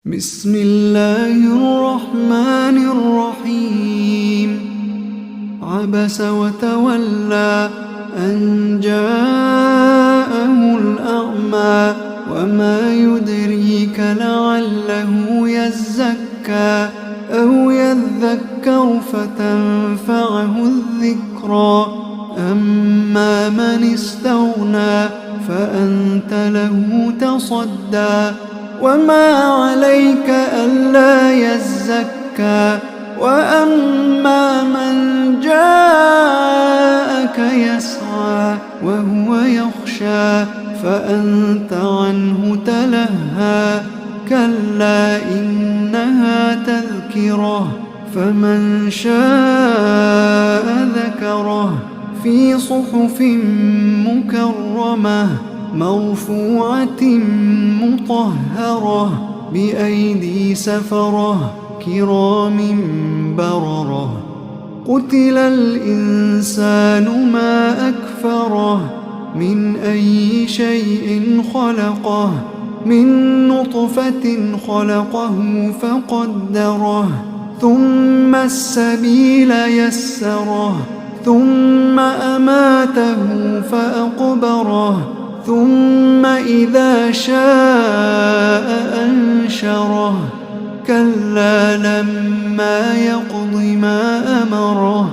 بسم الله الرحمن الرحيم. عبس وتولى أن جاءه الأعمى وما يدريك لعله يزكى أو يذكر فتنفعه الذكرى. أما من استغنى فأنت له تصدى وما عليك ألا يزكى. وأما من جاءك يسعى وهو يخشى فأنت عنه تلهى. كلا إنها تذكرة فمن شاء ذكره في صحف مكرمة مرفوعة مطهرة بأيدي سفرة كرام بررة. قتل الإنسان ما أكفره من أي شيء خلقه من نطفة خلقه فقدره ثم السبيل يسره ثم أماته فأقبره ثم إذا شاء أنشره. كلا لما يقض ما أمره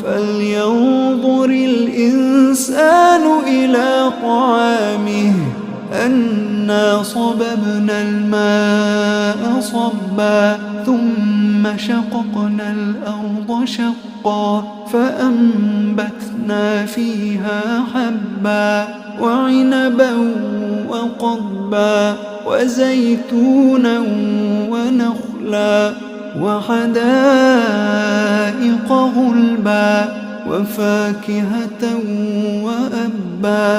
فلينظر الإنسان إلى طعامه أنا صببنا الماء صبا ثم شققنا الأرض شقا فأنبتنا فيها حبا وعنبا وقضبا وزيتونا ونخلا وحدائق غلبا وفاكهة وأبا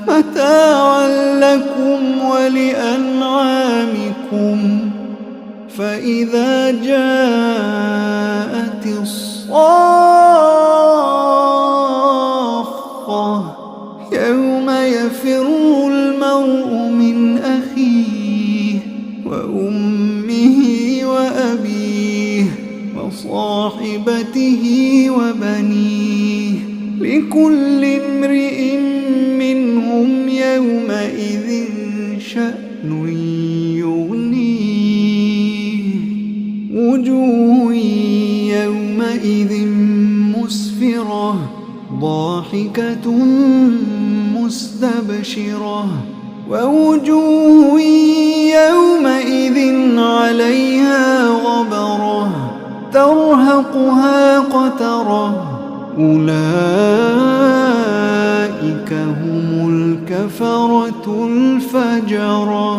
متاعا لكم ولأنعامكم. فإذا جاءت الصاخة يوم يفر المرء من أخيه وأمه وأبيه وصاحبته وبنيه لكل امرئ منهم يومئذ شأن يغنيه. وجوه يومئذ مسفرة ضاحكة مستبشرة ووجوه يومئذ عليها غبرة ترهقها قترة. أولئك هم الكفرة الفجرة.